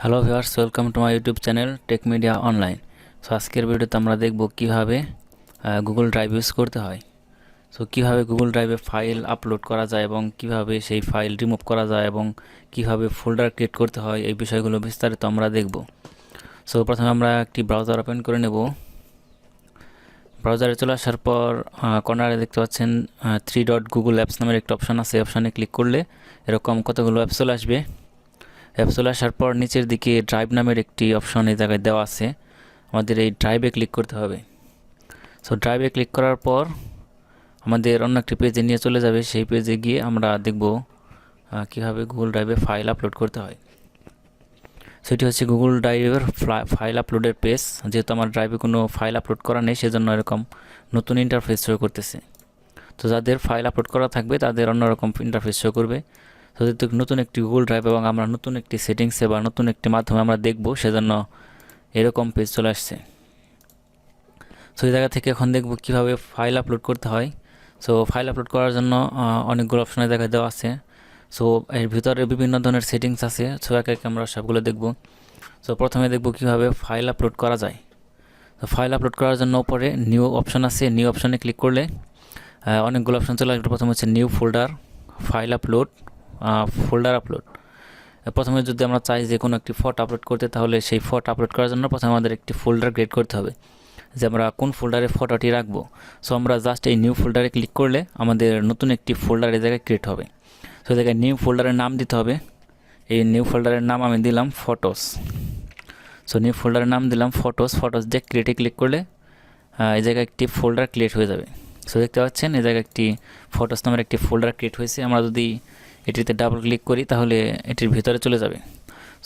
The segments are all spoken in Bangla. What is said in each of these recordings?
Hello viewers, welcome to my YouTube channel tech media online. So আজকের ভিডিওতে আমরা দেখব কিভাবে গুগল ড্রাইভ ইউজ করতে হয়। সো কিভাবে গুগল ড্রাইভে ফাইল আপলোড করা যায় এবং কিভাবে সেই ফাইল রিমুভ করা যায় এবং কিভাবে ফোল্ডার ক্রিয়েট করতে হয়, এই বিষয়গুলো বিস্তারিত আমরা দেখব। সো প্রথমে আমরা একটি ব্রাউজার ওপেন করে নেব। ব্রাউজারে চলে আসার পর কর্নারে দেখতে পাচ্ছেন 3 ডট গুগল অ্যাপস নামের একটা অপশান আছে। অপশানে ক্লিক করলে এরকম কতগুলো অ্যাপস চলে আসবে। অ্যাপস চলে আসার পর নিচের দিকে ড্রাইভ নামের একটি অপশন এই জায়গায় দেওয়া আছে। আমাদের এই ড্রাইভে ক্লিক করতে হবে। সো ড্রাইভে ক্লিক করার পর আমাদের অন্য একটি পেজে নিয়ে চলে যাবে। সেই পেজে গিয়ে আমরা দেখব কীভাবে গুগল ড্রাইভে ফাইল আপলোড করতে হয়। সেটি হচ্ছে গুগল ড্রাইভের ফাইল আপলোডের পেজ। যেহেতু আমার ড্রাইভে কোনো ফাইল আপলোড করা নেই, সেজন্য এরকম নতুন ইন্টারফেস শো করতেছে। তো যাদের ফাইল আপলোড করা থাকবে তাদের অন্যরকম ইন্টারফেস শো করবে। তো যেহেতু নতুন একটি গুগল ড্রাইভ এবং আমরা নতুন একটি সেটিংসে বা নতুন একটি মাধ্যমে আমরা দেখব, সেজন্য এরকম পেজ চলে আসছে। সো এই জায়গা থেকে এখন দেখব কিভাবে ফাইল আপলোড করতে হয়। সো ফাইল আপলোড করার জন্য অনেকগুলো অপশনের জায়গায় দেওয়া আছে। সো এর ভিতরে বিভিন্ন ধরনের সেটিংস আছে। সো একে একে আমরা সবগুলো দেখব। সো প্রথমে দেখব কিভাবে ফাইল আপলোড করা যায়। তো ফাইল আপলোড করার জন্য উপরে নিউ অপশন আছে। নিউ অপশনে ক্লিক করলে অনেকগুলো অপশন চলে আসবে। প্রথমে হচ্ছে new folder, file upload, folder upload. প্রথমে যদি আমরা চাই যে কোনো একটি ফটো আপলোড করতে, তাহলে সেই ফটো আপলোড করার জন্য প্রথমে আমাদের একটি ফোল্ডার ক্রিয়েট করতে হবে, যে আমরা কোন ফোল্ডারে ফটোটি রাখবো। সো আমরা জাস্ট এই নিউ ফোল্ডারে ক্লিক করলে আমাদের নতুন একটি ফোল্ডার এই জায়গায় ক্রিয়েট হবে। সো এই জায়গায় নিউ ফোল্ডারের নাম দিতে হবে। এই নিউ ফোল্ডারের নাম আমি দিলাম ফটোস। সো নিউ ফোল্ডারের নাম দিলাম ফটোস। ফটোস দিয়ে ক্রিয়েটে ক্লিক করলে এই জায়গায় একটি ফোল্ডার ক্রিয়েট হয়ে যাবে। সো দেখতে পাচ্ছেন এই জায়গায় একটি ফটোস নামের একটি ফোল্ডার ক্রিয়েট হয়েছে। আমরা যদি এটিতে ডাবল ক্লিক করি তাহলে এটির ভিতরে চলে যাবে।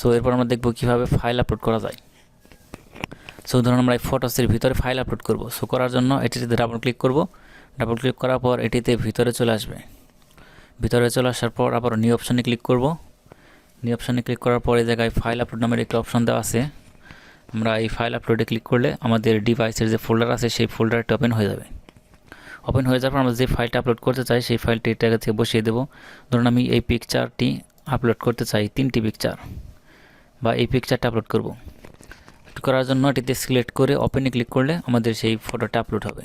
সো এরপর আমরা দেখব কিভাবে ফাইল আপলোড করা যায়। সো ধরুন আমরা এই ফটোসের ভিতরে ফাইল আপলোড করব। সো করার জন্য এটিতে ডাবল ক্লিক করব। ডাবল ক্লিক করার পর এটিতে ভিতরে চলে আসবে। ভিতরে চলে আসার পর আবার নিউ অপশনে ক্লিক করব। নিউ অপশনে ক্লিক করার পর এই জায়গায় ফাইল আপলোড নামের একটি অপশন দেওয়া আছে। আমরা এই ফাইল আপলোডে ক্লিক করলে আমাদের ডিভাইসের যে ফোল্ডার আছে সেই ফোল্ডারটি ওপেন হয়ে যাবে। ওপেন হয়ে যাওয়ার পর আমরা যে ফাইলটা আপলোড করতে চাই সেই ফাইলটি এটা থেকে বসিয়ে দেবো। ধরুন আমি এই পিকচারটি আপলোড করতে চাই, 3টি পিকচার, বা এই পিকচারটা আপলোড করব। করার জন্য এটিতে সিলেক্ট করে ওপেনে ক্লিক করলে আমাদের সেই ফটোটা আপলোড হবে।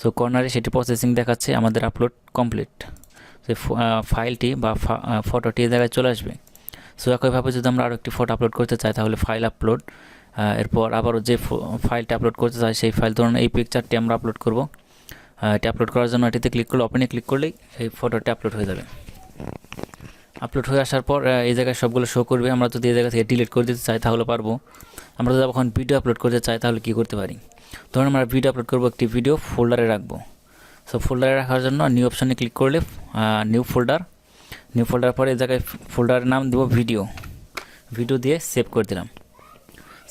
সো কর্নারে সেটি প্রসেসিং দেখাচ্ছে, আমাদের আপলোড কমপ্লিট। সেই ফাইলটি বা ফটোটি এই জায়গায় চলে আসবে। সো একইভাবে যদি আমরা আরও একটি ফটো আপলোড করতে চাই তাহলে ফাইল আপলোড, এরপর আবারও যে ফাইলটা আপলোড করতে চাই সেই ফাইল, ধরুন এই পিকচারটি আমরা আপলোড করব। এটি আপলোড করার জন্য এটিতে ক্লিক করলে ওপেনে ক্লিক করলেই এই ফটোটি আপলোড হয়ে যাবে। আপলোড হয়ে আসার পর এই জায়গায় সবগুলো শো করবে। আমরা যদি এই জায়গা থেকে ডিলিট করে দিতে চাই তাহলে পারবো। আমরা যদি এখন ভিডিও আপলোড করতে চাই তাহলে কী করতে পারি। ধরুন আমরা ভিডিও আপলোড করবো, একটি ভিডিও ফোল্ডারে রাখবো। সো ফোল্ডারে রাখার জন্য নিউ অপশানে ক্লিক করলে নিউ ফোল্ডার, নিউ ফোল্ডার পরে এই জায়গায় ফোল্ডারের নাম দেবো ভিডিও। ভিডিও দিয়ে সেভ করে দিলাম।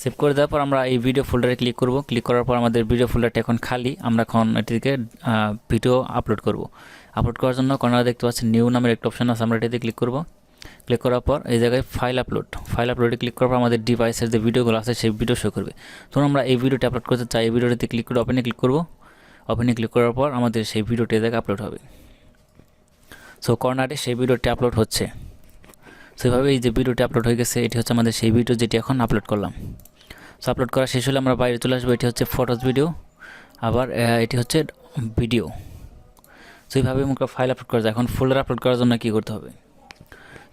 সেভ করে দেওয়ার পর আমরা এই ভিডিও ফোল্ডারে ক্লিক করব। ক্লিক করার পর আমাদের ভিডিও ফোল্ডারটা এখন খালি। আমরা এখন এটিকে ভিডিও আপলোড করব। আপলোড করার জন্য কর্নারে দেখতে পাচ্ছি নিউ নামের একটা অপশান আছে, আমরা এটিতে ক্লিক করব। ক্লিক করার পর এই জায়গায় ফাইল আপলোডে ক্লিক করার পর আমাদের ডিভাইসের যে ভিডিওগুলো আছে সেই ভিডিও শো করবে। ধরুন আমরা এই ভিডিওটি আপলোড করতে চাই, এই ভিডিওটিতে ক্লিক করে ওপেনে ক্লিক করব। ওপেনে ক্লিক করার পর আমাদের সেই ভিডিওটি এই জায়গায় আপলোড হবে। সো কর্নারে সেই ভিডিওটি আপলোড হচ্ছে। সেভাবে এই যে ভিডিওটি আপলোড হয়ে গেছে, এটি হচ্ছে আমাদের সেই ভিডিও যেটি এখন আপলোড করলাম। সো আপলোড করা শেষ হলে আমরা বাইরে চলে আসবো। এটি হচ্ছে ফটোস ভিডিও, আবার এটি হচ্ছে ভিডিও। সো এইভাবে আমরা ফাইল আপলোড করা যায়। এখন ফোল্ডার আপলোড করার জন্য কী করতে হবে।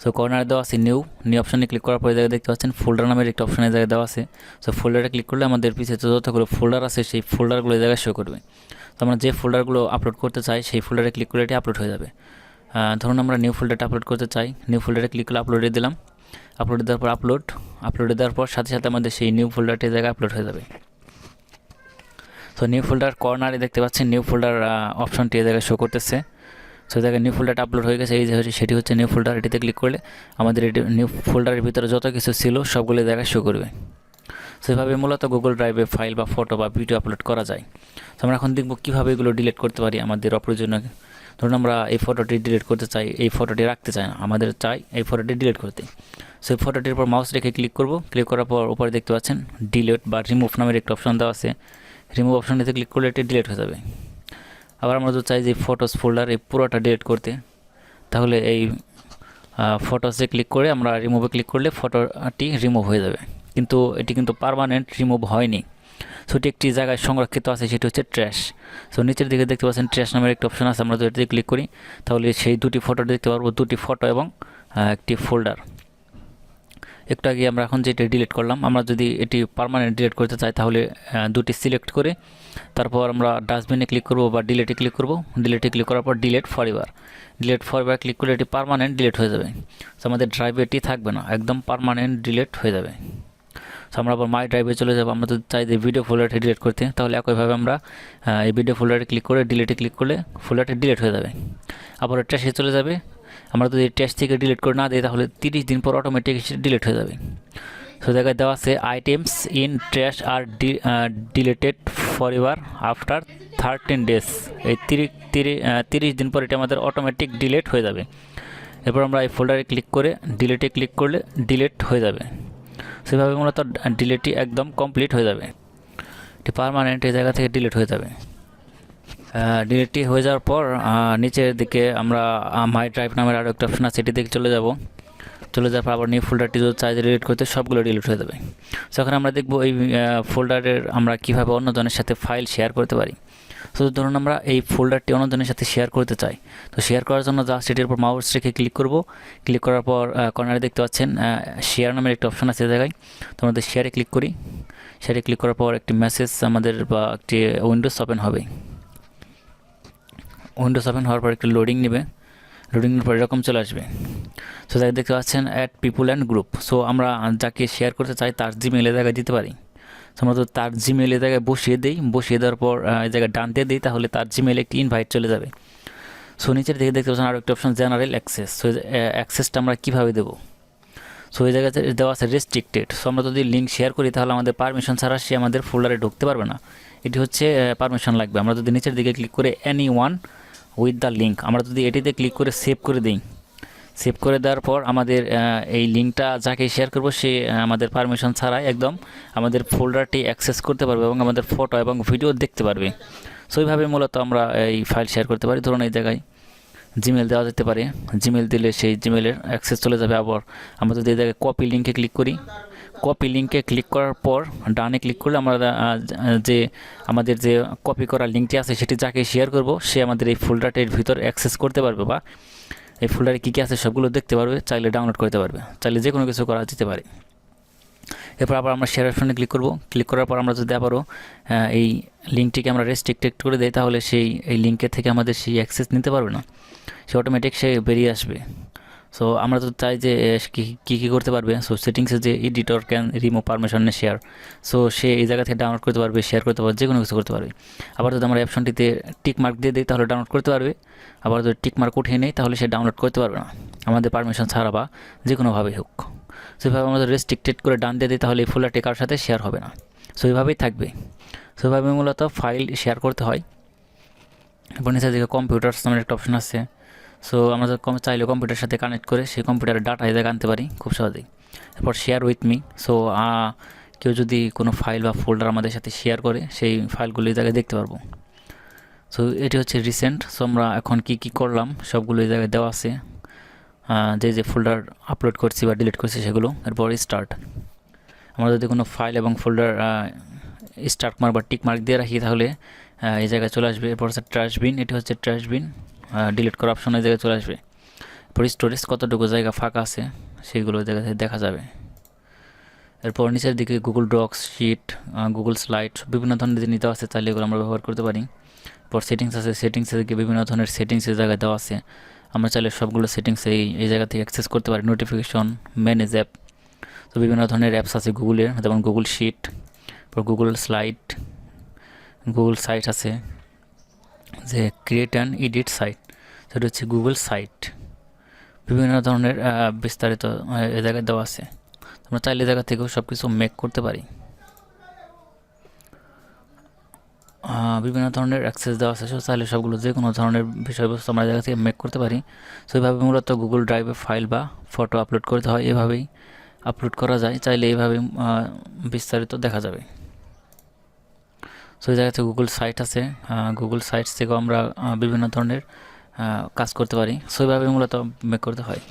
সো কর্নারে দেওয়া আছে নিউ অপশানে ক্লিক করার পরে জায়গায় দেখতে পাচ্ছেন ফোল্ডার নামের একটা অপশানের জায়গায় দেওয়া আছে। সো ফোল্ডারে ক্লিক করলে আমাদের পিছিয়ে যতগুলো ফোল্ডার আছে সেই ফোল্ডারগুলো এই জায়গায় শো করবে। তো আমরা যে ফোল্ডারগুলো আপলোড করতে চাই সেই ফোল্ডারে ক্লিক করে এটি আপলোড হয়ে যাবে। ধরুন আমরা নিউ ফোল্ডারটা আপলোড করতে চাই, নিউ ফোল্ডারে ক্লিক করে আপলোডে দিলাম। আপলোডে দেওয়ার পর আপলোডে দেওয়ার পর সাথে সাথে আমাদের সেই নিউ ফোল্ডারটি জায়গায় আপলোড হয়ে যাবে। সো নিউ ফোল্ডার কর্নারে দেখতে পাচ্ছেন নিউ ফোল্ডার অপশনটি এই জায়গায় শো করতেছে। সো এই জায়গায় নিউ ফোল্ডারটা আপলোড হয়ে গেছে। এই যে সেটি হচ্ছে নিউ ফোল্ডার। এটিতে ক্লিক করলে আমাদের এটি নিউ ফোল্ডারের ভিতরে যত কিছু ছিল সবগুলো জায়গায় শো করবে। সেভাবে মূলত গুগল ড্রাইভে ফাইল বা ফটো বা ভিডিও আপলোড করা যায়। তো আমরা এখন দেখব কীভাবে এগুলো ডিলিট করতে পারি আমাদের অপ্রয়োজনীয়। ধরুন আমরা এই ফটোটি ডিলিট করতে চাই, এই ফটোটি রাখতে চাই না, আমাদের চাই এই ফটোটি ডিলিট করতে। সেই ফটোটির উপর মাউস রেখে ক্লিক করব। ক্লিক করার পর উপরে দেখতে পাচ্ছেন ডিলিট বা রিমুভ নামের একটা অপশন দেওয়া আছে। রিমুভ অপশনটিতে ক্লিক করলে এটি ডিলিট হয়ে যাবে। আবার আমরা যদি চাই যে ফটোস ফোল্ডার এই পুরোটা ডিলিট করতে, তাহলে এই ফটোসে ক্লিক করে আমরা রিমুভে ক্লিক করলে ফটোটি রিমুভ হয়ে যাবে, কিন্তু এটি কিন্তু পার্মানেন্ট রিমুভ হয়নি। সো এটি একটি জায়গায় সংরক্ষিত আছে, সেটি হচ্ছে ট্র্যাশ। সো নিচের দিকে দেখতে পাচ্ছেন ট্র্যাশ নামের একটা অপশন আছে, আমরা যদি এটিতে ক্লিক করি তাহলে সেই দুটি ফটো দেখতে পারবো, দুটি ফটো এবং একটি ফোল্ডার। একটু আগে আমরা এখন যেটা ডিলিট করলাম, আমরা যদি এটি পার্মানেন্ট ডিলিট করতে চাই তাহলে দুটি সিলেক্ট করে তারপর আমরা ডাস্টবিনে ক্লিক করব বা ডিলিটে ক্লিক করব। ডিলিটে ক্লিক করার পর delete forever, delete forever click করলে এটি পার্মানেন্ট ডিলিট হয়ে যাবে। সো আমাদের ড্রাইভে এটি থাকবে না, একদম পার্মানেন্ট ডিলিট হয়ে যাবে। সো আমরা আবার মাই ড্রাইভে চলে যাব। আমরা যদি চাই যে ভিডিও ফোল্ডারটি ডিলিট করতে, তাহলে একইভাবে আমরা এই ভিডিও ফোল্ডারে ক্লিক করে ডিলিটে ক্লিক করলে ফোল্ডারটি ডিলিট হয়ে যাবে। আবার ট্র্যাশে চলে যাবে। আমরা যদি ট্র্যাশ থেকে ডিলিট করে না দিই তাহলে 30 দিন পর অটোমেটিক ডিলিট হয়ে যাবে। সো জায়গায় দেওয়া আছে items in trash are deleted forever after 13 days. এই 30 দিন পর এটা আমাদের অটোমেটিক ডিলিট হয়ে যাবে। এরপর আমরা এই ফোল্ডারে ক্লিক করে ডিলিটে ক্লিক করলে ডিলিট হয়ে যাবে। সেভাবে মূলত ডিলিটটি একদম কমপ্লিট হয়ে যাবে, এটি পার্মানেন্ট এই জায়গা থেকে ডিলিট হয়ে যাবে। ডিলিটটি হয়ে যাওয়ার পর নিচের দিকে আমরা মাই ড্রাইভ নামের আরও একটা অপশন আছে, এটি দিকে চলে যাওয়ার পর আবার নিউ ফোল্ডারটি যদি চাই ডিলিট করতে সবগুলো ডিলিট হয়ে যাবে। সো এখন আমরা দেখব এই ফোল্ডারের আমরা কীভাবে অন্যজনের সাথে ফাইল শেয়ার করতে পারি। সো ধরুন আমরা এই ফোল্ডারটি অন্যজনের সাথে শেয়ার করতে চাই, তো শেয়ার করার জন্য জাস্ট এটির উপর মাউস রেখে ক্লিক করব। ক্লিক করার পর কর্নারে দেখতে পাচ্ছেন শেয়ার নামের একটা অপশন আছে জায়গায়, তো আমাদের শেয়ারে ক্লিক করি। শেয়ারে ক্লিক করার পর একটি মেসেজ আমাদের বা একটি উইন্ডোজ ওপেন হবে। উইন্ডোজ ওপেন হওয়ার পর একটু লোডিং নেবে, লোডিংয়ের পর এরকম চলে আসবে। সো যাই দেখতে পাচ্ছেন add people and group. So আমরা যাকে শেয়ার করতে চাই তার জিমেইলের জায়গায় দিতে পারি। সো আমরা তো তার জিমেইলের জায়গায় বসিয়ে দেওয়ার পর এই জায়গায় ডান দিয়ে দিই, তাহলে তার জিমেইলে একটি ইনভাইট চলে যাবে। সো নিচের দিকে দেখতে পাচ্ছেন আরও একটা অপশন জেনারেল অ্যাক্সেস। সো অ্যাক্সেসটা আমরা কীভাবে দেবো? সো এই জায়গাতে দেওয়া আছে রেস্ট্রিক্টেড। সো আমরা যদি লিঙ্ক শেয়ার করি তাহলে আমাদের পারমিশন ছাড়া সে আমাদের ফোল্ডারে ঢুকতে পারবে না, এটি হচ্ছে পারমিশন লাগবে। আমরা যদি নিচের দিকে ক্লিক করে any one with the link, আমরা যদি এটিতে ক্লিক করে সেভ করে দিই, সেভ করে দেওয়ার পর আমাদের এই লিঙ্কটা যাকে শেয়ার করব সে আমাদের পারমিশন ছাড়াই একদম আমাদের ফোল্ডারটি অ্যাক্সেস করতে পারবে এবং আমাদের ফটো এবং ভিডিও দেখতে পারবে। সো এইভাবে মূলত আমরা এই ফাইল শেয়ার করতে পারি। ধরুন এই জায়গায় জিমেল দেওয়া যেতে পারে, জিমেল দিলে সেই জিমেলের অ্যাক্সেস চলে যাবে। আবার আমরা যদি এই জায়গায় কপি লিঙ্কে ক্লিক করি, কপি লিঙ্কে ক্লিক করার পর ডানে ক্লিক করলে আমরা যে আমাদের যে কপি করা লিঙ্কটি আছে সেটি যাকে শেয়ার করব সে আমাদের এই ফোল্ডারটির ভিতর অ্যাক্সেস করতে পারবে বা এই ফোল্ডারে কী কী আছে সবগুলো দেখতে পারবে, চাইলে ডাউনলোড করতে পারবে, চাইলে যে কোনো কিছু করা যেতে পারে। এরপর আবার আমরা শেয়ার অপশনে ক্লিক করব। ক্লিক করার পর আমরা যদি আবারও এই লিঙ্কটিকে আমরা রেস্ট্রিক্টেড করে দেই তাহলে এই লিঙ্কের থেকে আমাদের সেই অ্যাক্সেস নিতে পারবে না, সে অটোমেটিক সে বেরিয়ে আসবে। সো আমরা তো চাই যে কী করতে পারবে। সো সেটিংসে যে editor can remove permission share, so সে এই জায়গা থেকে ডাউনলোড করতে পারবে, শেয়ার করতে পারবে, যে কোনো কিছু করতে পারবে। আবার যদি আমরা অপশনটিতে টিক মার্ক দিয়ে দিই তাহলে ডাউনলোড করতে পারবে। আবার যদি টিক মার্ক উঠিয়ে নেই তাহলে সে ডাউনলোড করতে পারবে না, আমাদের পারমিশন ছাড়া বা যে কোনোভাবেই হোক। সেভাবে আমাদের রেস্ট্রিক্টেড করে ডান দিয়ে দিই তাহলে এই ফোল্ডারটি কারোর সাথে শেয়ার হবে না। সো এইভাবেই থাকবে। সো এইভাবে মূলত ফাইল শেয়ার করতে হয়। এরপর নিচের দিকে কম্পিউটার্স নামের একটা অপশন আছে। সো আমরা চাইলে কম্পিউটারের সাথে কানেক্ট করে সেই কম্পিউটারের ডাটা এই জায়গায় আনতে পারি খুব সহজেই। এরপর শেয়ার উইথ মি। সো কেউ যদি কোনো ফাইল বা ফোল্ডার আমাদের সাথে শেয়ার করে সেই ফাইলগুলো এই জায়গায় দেখতে পারবো। সো এটি হচ্ছে রিসেন্ট। সো আমরা এখন কি করলাম সবগুলো এই জায়গায় দেওয়া আছে, যে ফোল্ডার আপলোড করছি বা ডিলিট করছি সেগুলো। এরপর স্টার্ট, আমরা যদি কোনো ফাইল এবং ফোল্ডার স্টার্ট মার্ক বা টিক মার্ক দিয়ে রাখি তাহলে এই জায়গায় চলে আসবে। এরপর হচ্ছে ট্র্যাশবিন, এটি হচ্ছে ট্র্যাশবিন, ডিলিট করা অপশন এই জায়গায় চলে আসবে। এরপর স্টোরেজ কতটুকু জায়গা ফাঁকা আছে সেইগুলো জায়গা থেকে দেখা যাবে। এরপর নিচের দিকে Google Docs, sheet, Google slide, বিভিন্ন ধরনের যে নিতে আছে চাইলে এগুলো আমরা ব্যবহার করতে পারি। এরপর সেটিংস আছে, সেটিংসে দিকে বিভিন্ন ধরনের সেটিংসের জায়গায় দেওয়া আছে, আমরা চাইলে সবগুলো সেটিংস এই জায়গা থেকে অ্যাক্সেস করতে পারি। নোটিফিকেশন, ম্যানেজ অ্যাপ, তো বিভিন্ন ধরনের অ্যাপস আছে গুগলের, যেমন গুগল শিট, এরপর গুগল স্লাইড, গুগল সাইট আছে, যে ক্রিয়েট অ্যান্ড এডিট সাইট, সেটা হচ্ছে গুগল সাইট। বিভিন্ন ধরনের বিস্তারিত এ জায়গায় দেওয়া আছে, আমরা চাইলে জায়গা থেকেও সব কিছু মেক করতে পারি। বিভিন্ন ধরনের অ্যাক্সেস দেওয়া আছে, চাইলে সবগুলো যে কোনো ধরনের বিষয়বস্তু আমরা জায়গা থেকে মেক করতে পারি। সো এইভাবে মূলত গুগল ড্রাইভে ফাইল বা ফটো আপলোড করতে হয়, এভাবেই আপলোড করা যায়, চাইলে এইভাবে বিস্তারিত দেখা যাবে। সো এই জায়গাতে গুগল সাইট আছে, গুগল সাইটস থেকেও আমরা বিভিন্ন ধরনের কাজ করতে পারি। সো এইভাবে মূলত মেক করতে হয়।